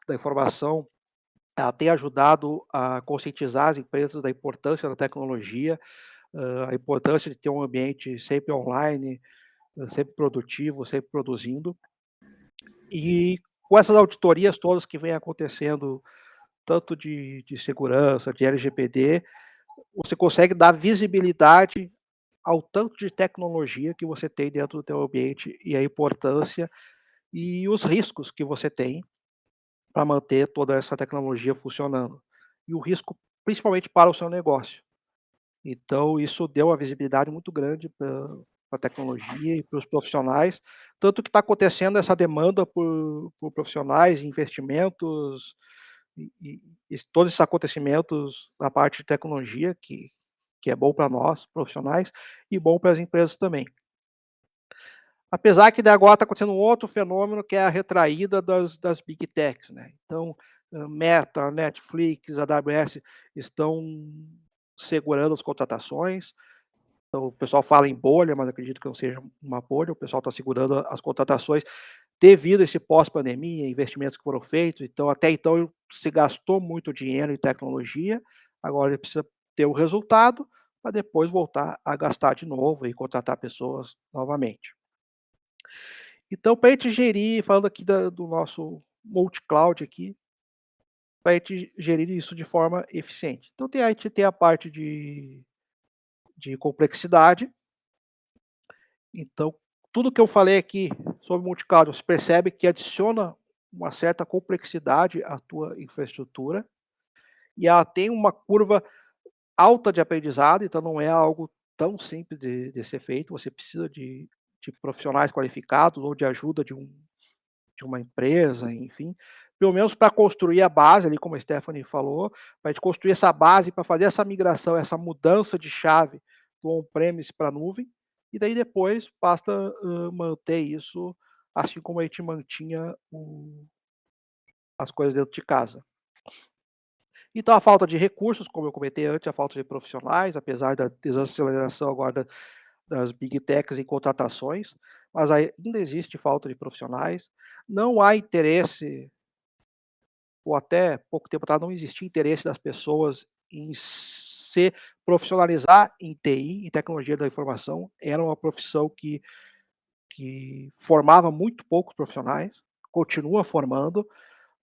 da informação, ela tem ajudado a conscientizar as empresas da importância da tecnologia, a importância de ter um ambiente sempre online, sempre produtivo, sempre produzindo. E com essas auditorias todas que vêm acontecendo, tanto de segurança, de LGPD, você consegue dar visibilidade ao tanto de tecnologia que você tem dentro do teu ambiente e a importância e os riscos que você tem para manter toda essa tecnologia funcionando. E o risco principalmente para o seu negócio. Então isso deu uma visibilidade muito grande para a tecnologia e para os profissionais, tanto que está acontecendo essa demanda por profissionais, investimentos e todos esses acontecimentos na parte de tecnologia que é bom para nós profissionais e bom para as empresas também. Apesar que daí agora está acontecendo um outro fenômeno que é a retraída das big techs, né, então, Meta, Netflix, AWS estão segurando as contratações. Então, o pessoal fala em bolha, mas acredito que não seja uma bolha, o pessoal está segurando as contratações, devido a esse pós-pandemia, investimentos que foram feitos, então até então se gastou muito dinheiro em tecnologia, agora ele precisa ter o resultado para depois voltar a gastar de novo e contratar pessoas novamente. Então, para a gente gerir, falando aqui do nosso multi-cloud aqui, para a gente gerir isso de forma eficiente. Então, a gente tem a parte de complexidade. Então, tudo que eu falei aqui sobre multi-cloud, você percebe que adiciona uma certa complexidade à tua infraestrutura, e ela tem uma curva alta de aprendizado, então não é algo tão simples de ser feito, você precisa de profissionais qualificados ou de ajuda de uma empresa, enfim, pelo menos para construir a base ali, como a Stephanie falou, para a gente construir essa base para fazer essa migração, essa mudança de chave do on-premise para a nuvem, e daí depois basta manter isso assim como a gente mantinha as coisas dentro de casa. Então a falta de recursos, como eu comentei antes, a falta de profissionais, apesar da desaceleração agora das big techs em contratações, mas ainda existe falta de profissionais, não há interesse, ou até pouco tempo atrás não existia interesse das pessoas em se profissionalizar em TI, em tecnologia da informação, era uma profissão que formava muito poucos profissionais, continua formando,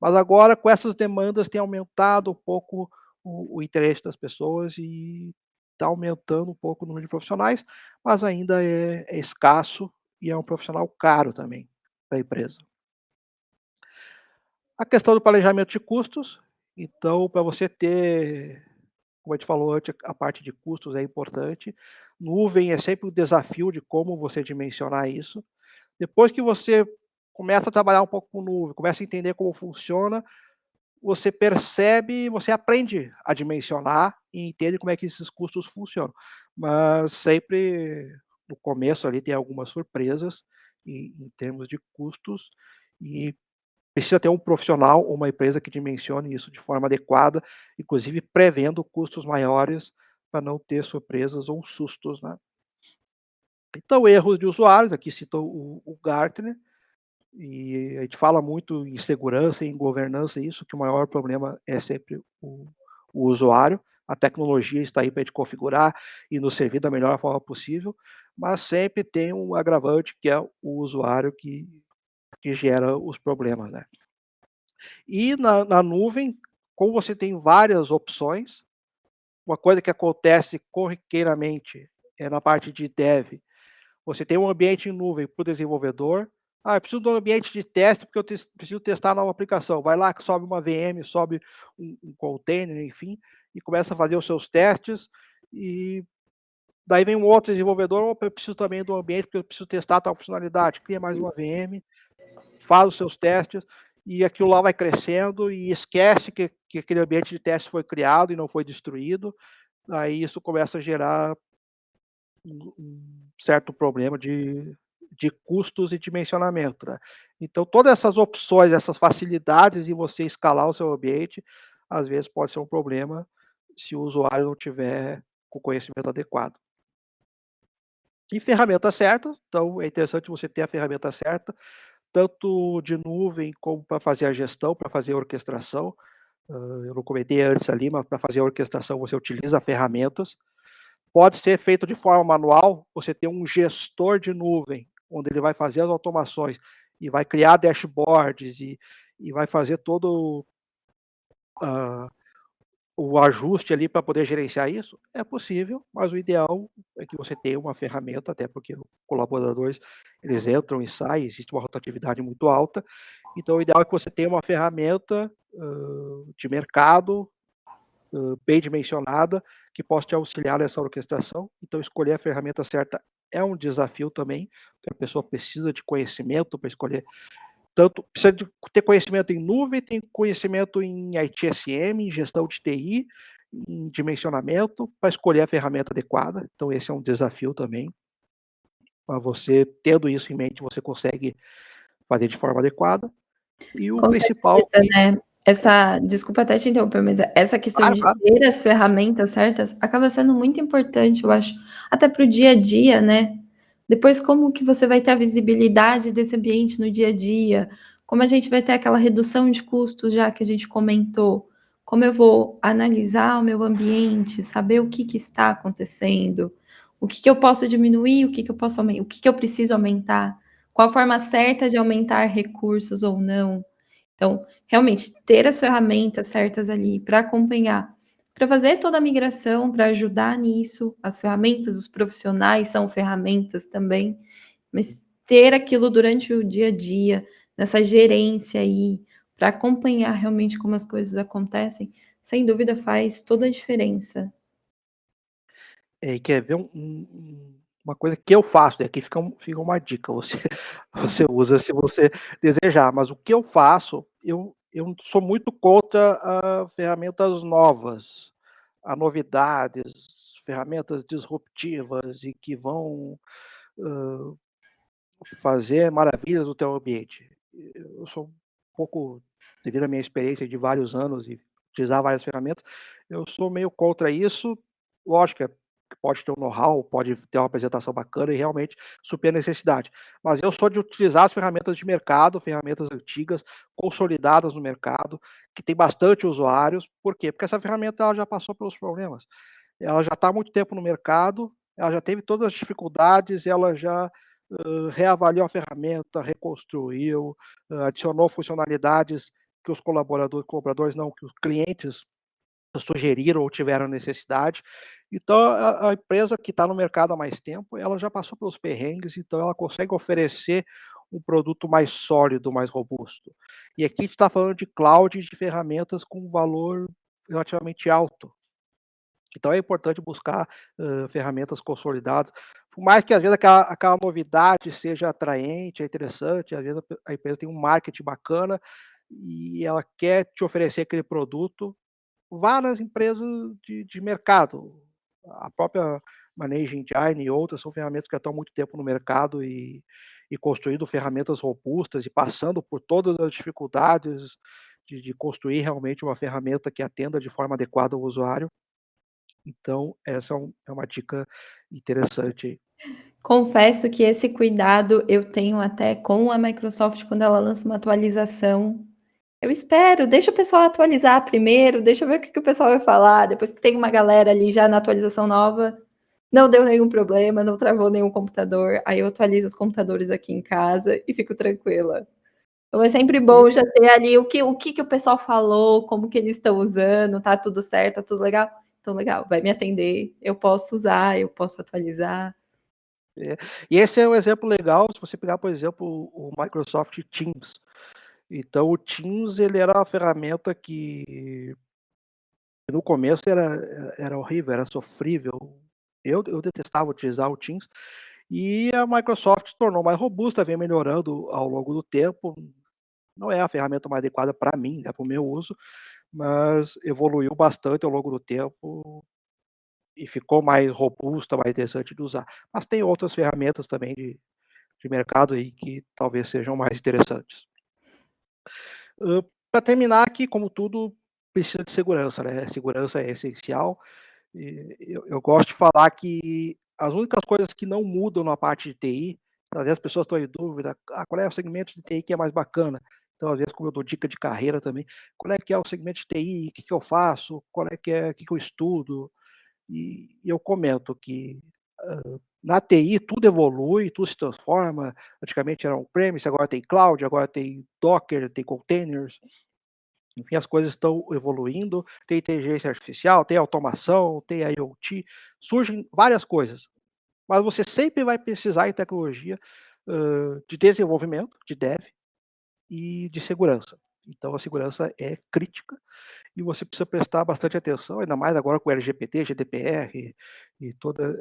mas agora com essas demandas tem aumentado um pouco o interesse das pessoas e está aumentando um pouco o número de profissionais, mas ainda é escasso e é um profissional caro também para a empresa. A questão do planejamento de custos, então para você ter, como a gente falou antes, a parte de custos é importante. Nuvem é sempre o desafio de como você dimensionar isso. Depois que você começa a trabalhar um pouco com nuvem, começa a entender como funciona, você percebe, você aprende a dimensionar e entende como é que esses custos funcionam. Mas sempre no começo ali tem algumas surpresas em termos de custos e precisa ter um profissional ou uma empresa que dimensione isso de forma adequada, inclusive prevendo custos maiores para não ter surpresas ou sustos, né. Então erros de usuários, aqui citou o Gartner, e a gente fala muito em segurança e em governança, isso que o maior problema é sempre o usuário. A tecnologia está aí para a gente configurar e nos servir da melhor forma possível, mas sempre tem um agravante que é o usuário que gera os problemas, né. E na nuvem, como você tem várias opções, uma coisa que acontece corriqueiramente é na parte de dev, você tem um ambiente em nuvem para o desenvolvedor. Ah, eu preciso de um ambiente de teste porque eu preciso testar a nova aplicação. Vai lá, que sobe uma VM, sobe um container, enfim, e começa a fazer os seus testes. E daí vem um outro desenvolvedor, opa, eu preciso também do ambiente porque eu preciso testar tal funcionalidade. Cria mais uma VM, faz os seus testes e aquilo lá vai crescendo e esquece que aquele ambiente de teste foi criado e não foi destruído. Aí isso começa a gerar um certo problema de custos e dimensionamento, né. Então todas essas opções, essas facilidades em você escalar o seu ambiente, às vezes pode ser um problema se o usuário não tiver com o conhecimento adequado. E ferramenta certa, então é interessante você ter a ferramenta certa, tanto de nuvem como para fazer a gestão, para fazer a orquestração. Eu não comentei antes ali, mas para fazer a orquestração você utiliza ferramentas. Pode ser feito de forma manual, você tem um gestor de nuvem, onde ele vai fazer as automações e vai criar dashboards e vai fazer todo ah, o ajuste ali para poder gerenciar isso. É possível, mas o ideal é que você tenha uma ferramenta, até porque os colaboradores eles entram e saem, existe uma rotatividade muito alta. Então, o ideal é que você tenha uma ferramenta de mercado bem dimensionada, que possa te auxiliar nessa orquestração. Então, escolher a ferramenta certa é um desafio também, porque a pessoa precisa de conhecimento para escolher. Tanto precisa de ter conhecimento em nuvem, tem conhecimento em ITSM, em gestão de TI, em dimensionamento, para escolher a ferramenta adequada. Então, esse é um desafio também. Mas você, tendo isso em mente, você consegue fazer de forma adequada. E o Com principal certeza, que. né. Desculpa até te interromper, mas essa questão Claro, de claro. ter as ferramentas certas acaba sendo muito importante, eu acho, até para o dia a dia, né. Depois, como que você vai ter a visibilidade desse ambiente no dia a dia? Como a gente vai ter aquela redução de custos, já que a gente comentou? Como eu vou analisar o meu ambiente, saber o que que está acontecendo? O que que eu posso diminuir, o que que eu posso aumen o que que eu preciso aumentar? Qual a forma certa de aumentar recursos ou não? Então, realmente, ter as ferramentas certas ali para acompanhar, para fazer toda a migração, para ajudar nisso, as ferramentas, os profissionais são ferramentas também, mas ter aquilo durante o dia a dia, nessa gerência aí, para acompanhar realmente como as coisas acontecem, sem dúvida faz toda a diferença. E quer ver uma coisa que eu faço, né, aqui fica uma dica, você você usa se você desejar, mas o que eu faço, eu sou muito contra a ferramentas novas, a novidades, ferramentas disruptivas e que vão, hã, fazer maravilhas no teu ambiente. Eu sou um pouco, devido à minha experiência de vários anos e utilizar várias ferramentas, eu sou meio contra isso. Lógico que pode ter um know-how, pode ter uma apresentação bacana e realmente suprir a necessidade. Mas eu sou de utilizar as ferramentas de mercado, ferramentas antigas, consolidadas no mercado, que tem bastante usuários. Por quê? Porque essa ferramenta ela já passou pelos problemas. Ela já está há muito tempo no mercado, ela já teve todas as dificuldades, ela já reavaliou a ferramenta, reconstruiu, adicionou funcionalidades que os colaboradores não, que os clientes sugeriram ou tiveram necessidade. Então a empresa que está no mercado há mais tempo, ela já passou pelos perrengues, então ela consegue oferecer um produto mais sólido, mais robusto. E aqui a gente está falando de cloud e de ferramentas com valor relativamente alto. Então é importante buscar, ferramentas consolidadas, por mais que às vezes aquela novidade seja atraente, é interessante, às vezes a empresa tem um marketing bacana, e ela quer te oferecer aquele produto, vá nas empresas de mercado. A própria Managing Engine e outras são ferramentas que já estão há muito tempo no mercado e construindo ferramentas robustas e passando por todas as dificuldades de construir realmente uma ferramenta que atenda de forma adequada ao usuário. Então, essa é uma dica interessante. Confesso que esse cuidado eu tenho até com a Microsoft quando ela lança uma atualização. Eu espero, deixa o pessoal atualizar primeiro, deixa eu ver o que que o pessoal vai falar, depois que tem uma galera ali já na atualização nova, não deu nenhum problema, não travou nenhum computador, aí eu atualizo os computadores aqui em casa e fico tranquila. Então é sempre bom já E ter ali o que que o pessoal falou, como que eles estão usando, tá tudo certo, tá tudo legal? Então legal, vai me atender, eu posso usar, eu posso atualizar. é, e esse é um exemplo legal, se você pegar, por exemplo, o Microsoft Teams. Então o Teams, ele era uma ferramenta que no começo era horrível, era sofrível. Eu detestava utilizar o Teams, e a Microsoft tornou mais robusta, vem melhorando ao longo do tempo. Não é a ferramenta mais adequada para mim, né, para o meu uso, mas evoluiu bastante ao longo do tempo e ficou mais robusta, mais interessante de usar. Mas tem outras ferramentas também de mercado aí que talvez sejam mais interessantes. Para terminar aqui, como tudo, precisa de segurança, né, segurança é essencial, e eu gosto de falar que as únicas coisas que não mudam na parte de TI, às vezes as pessoas estão em dúvida: "Ah, qual é o segmento de TI que é mais bacana?". Então, às vezes, como eu dou dica de carreira também, qual é que é o segmento de TI, o que que eu faço, qual é que é, o que que eu estudo, e eu comento que, na TI tudo evolui, tudo se transforma. Antigamente era on-premise, agora tem cloud, agora tem Docker, tem containers, enfim, as coisas estão evoluindo, tem inteligência artificial, tem automação, tem IoT, surgem várias coisas, mas você sempre vai precisar em tecnologia, de desenvolvimento, de dev e de segurança. Então a segurança é crítica e você precisa prestar bastante atenção, ainda mais agora com o LGPD, GDPR e toda,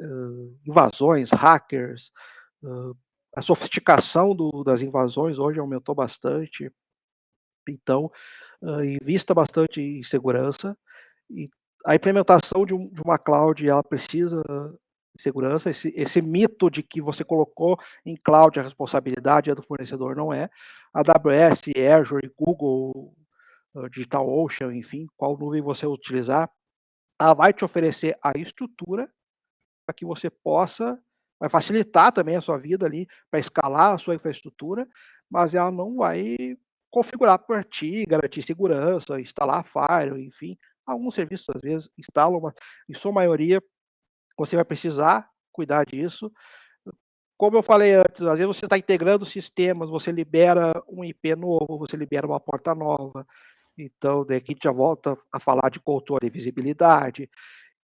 invasões, hackers, hã, a sofisticação das invasões hoje aumentou bastante. Então, invista bastante em segurança, e a implementação de uma cloud, ela precisa de segurança. Esse mito de que você colocou em cloud, a responsabilidade é do fornecedor, não é. A AWS, Azure, Google, DigitalOcean, enfim, qual nuvem você utilizar, ela vai te oferecer a estrutura para que você possa vai facilitar também a sua vida ali para escalar a sua infraestrutura, mas ela não vai configurar por ti, garantir segurança, instalar firewall, enfim. Alguns serviços às vezes instalam, mas em sua maioria você vai precisar cuidar disso. Como eu falei antes, às vezes você está integrando sistemas, você libera um IP novo, você libera uma porta nova, então daqui a gente já volta a falar de controle e visibilidade.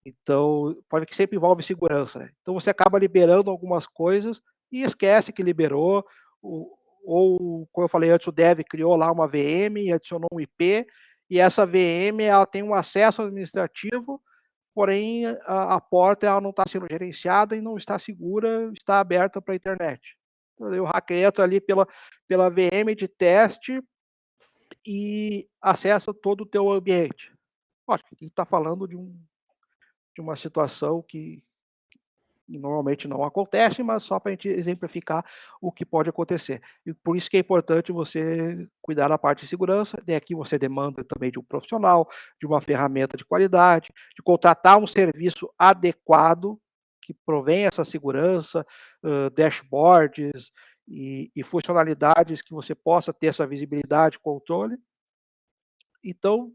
Então, pode que sempre envolve segurança, né. Então você acaba liberando algumas coisas e esquece que liberou, ou como eu falei antes, o dev criou lá uma VM e adicionou um IP, e essa VM ela tem um acesso administrativo, porém a porta ela não está sendo gerenciada e não está segura, está aberta para a internet. Então aí o hacker entra ali pela VM de teste e acessa todo o teu ambiente. Lógico, a gente está falando de uma situação que normalmente não acontece, mas só para a gente exemplificar o que pode acontecer. E por isso que é importante você cuidar da parte de segurança, e aqui você demanda também de um profissional, de uma ferramenta de qualidade, de contratar um serviço adequado que provém essa segurança, dashboards e funcionalidades que você possa ter essa visibilidade, controle. Então,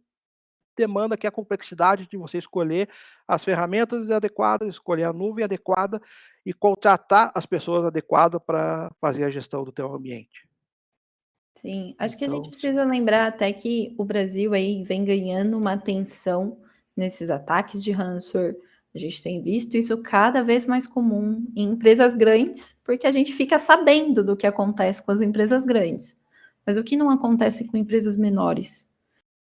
demanda que a complexidade de você escolher as ferramentas adequadas, escolher a nuvem adequada e contratar as pessoas adequadas para fazer a gestão do teu ambiente. Sim, acho que a gente Então, sim. precisa lembrar até que o Brasil aí vem ganhando uma atenção nesses ataques de ransomware. A gente tem visto isso cada vez mais comum em empresas grandes, porque a gente fica sabendo do que acontece com as empresas grandes. Mas o que não acontece com empresas menores?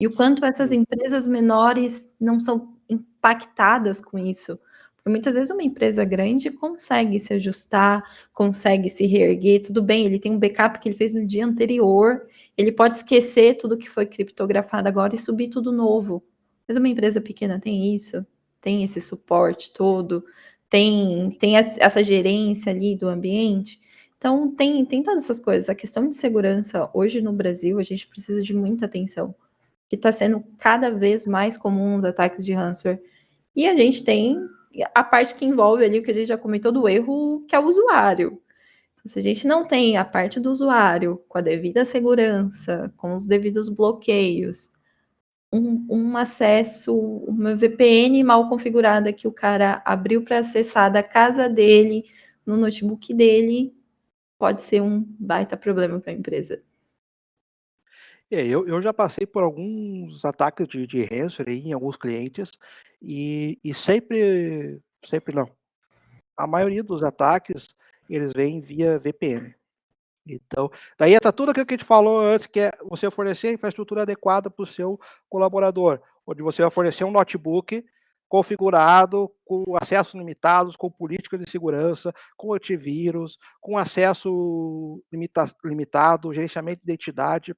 E o quanto essas empresas menores não são impactadas com isso. Porque muitas vezes uma empresa grande consegue se ajustar, consegue se reerguer, tudo bem, ele tem um backup que ele fez no dia anterior, ele pode esquecer tudo que foi criptografado agora e subir tudo novo. Mas uma empresa pequena tem isso? Tem esse suporte todo? Tem essa gerência ali do ambiente? Então tem todas essas coisas. A questão de segurança hoje no Brasil, a gente precisa de muita atenção, que está sendo cada vez mais comum os ataques de ransomware. E a gente tem a parte que envolve ali o que a gente já comentou do erro, que é o usuário. Então, se a gente não tem a parte do usuário com a devida segurança, com os devidos bloqueios, um acesso, uma VPN mal configurada que o cara abriu para acessar da casa dele, no notebook dele, pode ser um baita problema para a empresa. Eu já passei por alguns ataques de ransomware aí em alguns clientes e sempre não. A maioria dos ataques, eles vêm via VPN. Então, daí entra tudo aquilo que a gente falou antes, que é você fornecer a infraestrutura adequada para o seu colaborador, onde você vai fornecer um notebook configurado, com acessos limitados, com políticas de segurança, com antivírus, com acesso limitado, gerenciamento de identidade.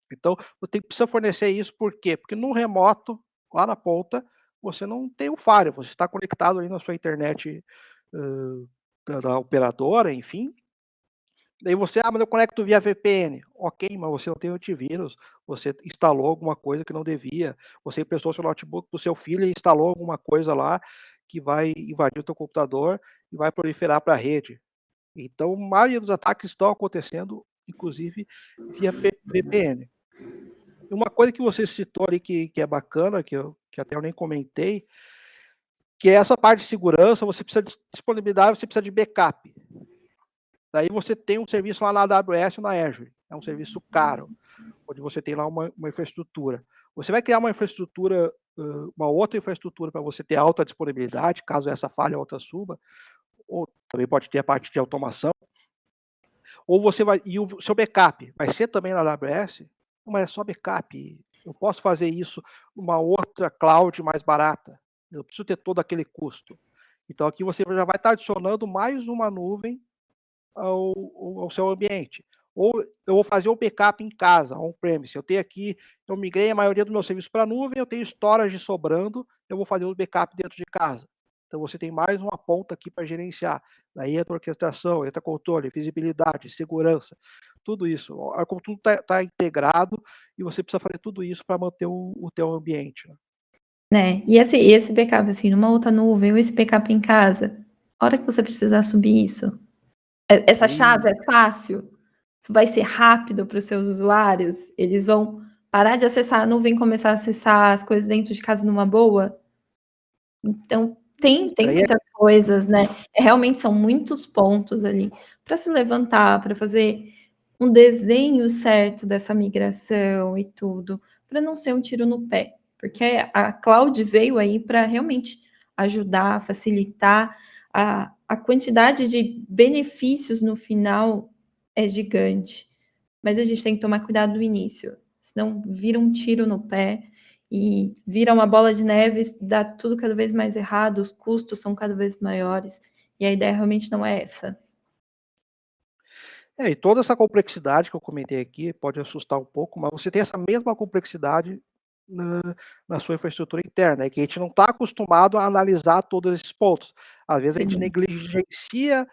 Então, você precisa fornecer isso, por quê? Porque no remoto, lá na ponta, você não tem o firewall, você está conectado ali na sua internet, hã, da operadora, enfim, daí você: "Ah, mas eu conecto via VPN". Ok, mas você não tem antivírus, você instalou alguma coisa que não devia, você emprestou seu notebook para o seu filho e instalou alguma coisa lá que vai invadir o teu computador e vai proliferar para a rede. Então, a maioria dos ataques estão acontecendo, inclusive, via VPN. E uma coisa que você citou ali que é bacana, que até eu nem comentei, que é essa parte de segurança, você precisa de disponibilidade, você precisa de backup. Daí você tem um serviço lá na AWS ou na Azure, é um serviço caro, onde você tem lá uma infraestrutura. Você vai criar uma infraestrutura, uma outra infraestrutura para você ter alta disponibilidade, caso essa falha ou outra suba, ou também pode ter a parte de automação, ou você vai e o seu backup vai ser também na AWS? Não, mas é só backup, eu posso fazer isso numa outra cloud mais barata, eu preciso ter todo aquele custo. Então aqui você já vai estar adicionando mais uma nuvem ao seu ambiente. Ou eu vou fazer o backup em casa, on-premise. Eu tenho aqui, eu migrei a maioria do meu serviço para a nuvem, eu tenho storage sobrando, eu vou fazer o backup dentro de casa. Então você tem mais uma ponta aqui para gerenciar. Daí entra orquestração, entra controle, visibilidade, segurança, tudo isso. Olha como tudo está integrado e você precisa fazer tudo isso para manter o teu ambiente, né. Né, e esse backup, assim, numa outra nuvem ou esse backup em casa, A hora que você precisar subir isso, essa chave E é fácil? Isso vai ser rápido para os seus usuários? Eles vão parar de acessar a nuvem e começar a acessar as coisas dentro de casa numa boa? Então, tem daí muitas coisas, né, realmente são muitos pontos ali para se levantar, para fazer um desenho certo dessa migração e tudo, para não ser um tiro no pé, porque a cloud veio aí para realmente ajudar, facilitar, a quantidade de benefícios no final é gigante, mas a gente tem que tomar cuidado no início, senão vira um tiro no pé e vira uma bola de neve, dá tudo cada vez mais errado, os custos são cada vez maiores, e a ideia realmente não é essa. e toda essa complexidade que eu comentei aqui pode assustar um pouco, mas você tem essa mesma complexidade na na sua infraestrutura interna, é que a gente não está acostumado a analisar todos esses pontos. Às vezes a gente Sim, negligencia,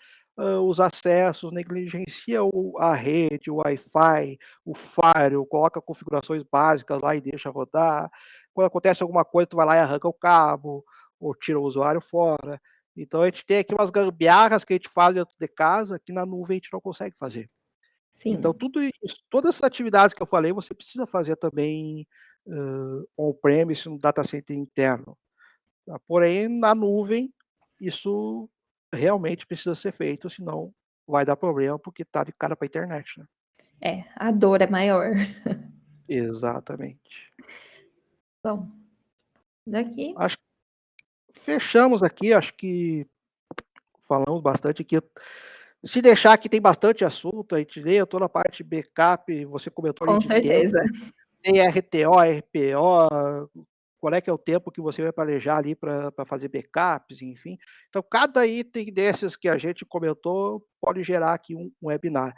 os acessos, negligencia a rede, o Wi-Fi, o firewall, coloca configurações básicas lá e deixa rodar. Quando acontece alguma coisa, tu vai lá e arranca o cabo, ou tira o usuário fora. Então a gente tem aqui umas gambiarras que a gente faz dentro de casa, que na nuvem a gente não consegue fazer. Então sim. tudo isso todas essas atividades que eu falei, você precisa fazer também, on-premise no data center interno, tá. Porém, na nuvem, isso realmente precisa ser feito, senão vai dar problema, porque tá de cara para a internet, né. É, a dor é maior. Exatamente. Bom, daqui Acho que fechamos aqui, acho que falamos bastante aqui. Se deixar aqui tem bastante assunto, a gente lê toda a parte de backup, você comentou ali com de certeza. tempo, tem RTO, RPO, qual é que é o tempo que você vai planejar ali para fazer backups, enfim. Então cada item desses que a gente comentou pode gerar aqui um webinar.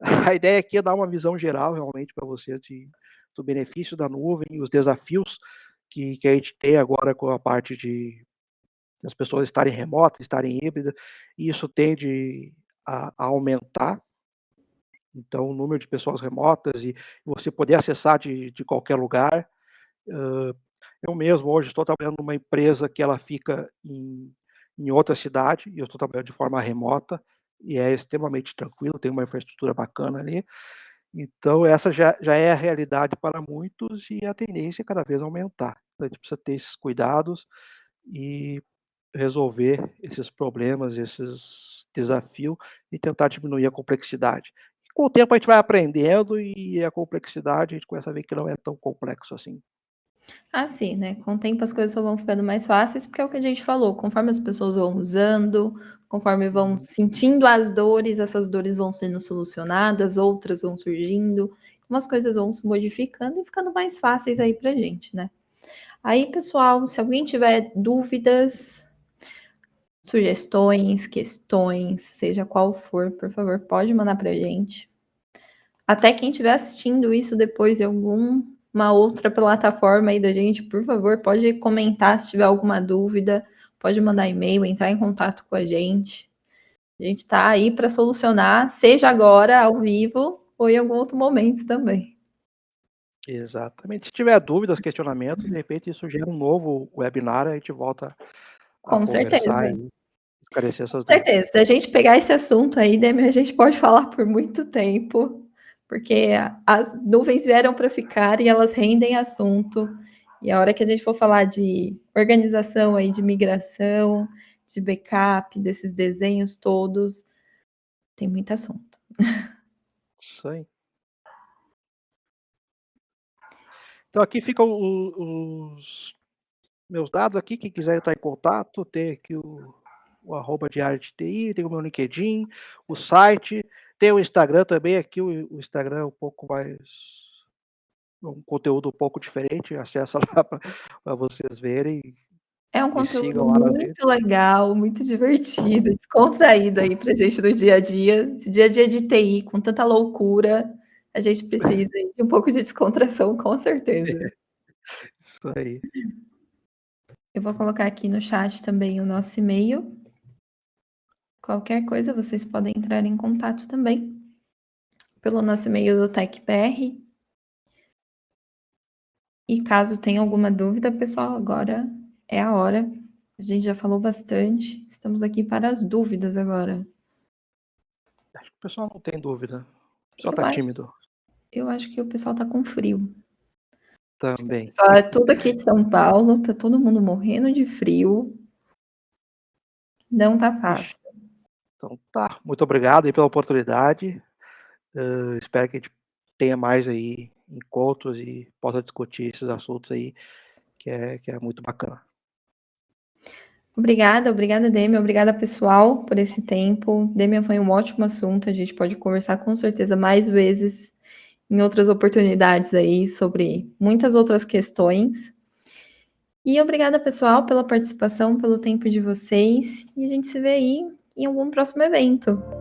A ideia aqui é dar uma visão geral realmente para você do benefício da nuvem e os desafios que a gente tem agora com a parte de as pessoas estarem remotas, estarem híbridas, e isso tende a aumentar, então o número de pessoas remotas e você poder acessar de qualquer lugar. Hã, eu mesmo hoje estou trabalhando numa empresa que ela fica em outra cidade, e eu estou trabalhando de forma remota, e é extremamente tranquilo, tem uma infraestrutura bacana ali. Então essa já é a realidade para muitos e a tendência é cada vez aumentar. Então a gente precisa ter esses cuidados e resolver esses problemas, esses desafios e tentar diminuir a complexidade. Com o tempo a gente vai aprendendo e a complexidade a gente começa a ver que não é tão complexo assim. Ah, sim, né, com o tempo as coisas só vão ficando mais fáceis, porque é o que a gente falou, conforme as pessoas vão usando, conforme vão Uhum. sentindo as dores, essas dores vão sendo solucionadas, outras vão surgindo, umas coisas vão se modificando e ficando mais fáceis aí pra gente, né. Aí, pessoal, se alguém tiver dúvidas, sugestões, questões, seja qual for, por favor, pode mandar pra gente. Até quem estiver assistindo isso depois em alguma outra plataforma aí da gente, por favor, pode comentar se tiver alguma dúvida, pode mandar e-mail, entrar em contato com a gente. A gente tá aí para solucionar, seja agora ao vivo ou em algum outro momento também. Exatamente. Se tiver dúvidas, questionamentos, de repente isso gera um novo webinar, a gente volta a Com conversar certeza. e esclarecer Com essas dúvidas. certeza. Se a gente pegar esse assunto aí, Demi, a gente pode falar por muito tempo, porque as nuvens vieram para ficar e elas rendem assunto. E a hora que a gente for falar de organização aí, de migração, de backup, desses desenhos todos, tem muito assunto. Isso aí. Então aqui ficam os meus dados aqui, quem quiser entrar em contato, tem aqui o arroba diário de TI, tem o meu LinkedIn, o site, tem o Instagram também, aqui o Instagram é um pouco mais um conteúdo um pouco diferente, acessa lá para vocês verem É um e conteúdo sigam lá nas muito redes. legal, muito divertido, descontraído aí pra gente no dia a dia. Esse dia a dia de TI com tanta loucura, a gente precisa aí de um pouco de descontração, com certeza. Isso aí. Eu vou colocar aqui no chat também o nosso e-mail. Qualquer coisa, vocês podem entrar em contato também pelo nosso e-mail do TecBR. E caso tenha alguma dúvida, pessoal, agora é a hora. A gente já falou bastante, estamos aqui para as dúvidas agora. Acho que o pessoal não tem dúvida, só Eu tá acho tímido eu acho que o pessoal tá com frio. Acho que o também. pessoal é tudo aqui de São Paulo, tá todo mundo morrendo de frio, não tá Ixi, fácil. então tá, muito obrigado aí pela oportunidade, espero que a gente tenha mais aí encontros e possa discutir esses assuntos aí, que é muito bacana. Obrigada, obrigada, Demian, obrigada, pessoal, por esse tempo. Demian, foi um ótimo assunto, a gente pode conversar com certeza mais vezes em outras oportunidades aí sobre muitas outras questões. E obrigada, pessoal, pela participação, pelo tempo de vocês, e a gente se vê aí em algum próximo evento.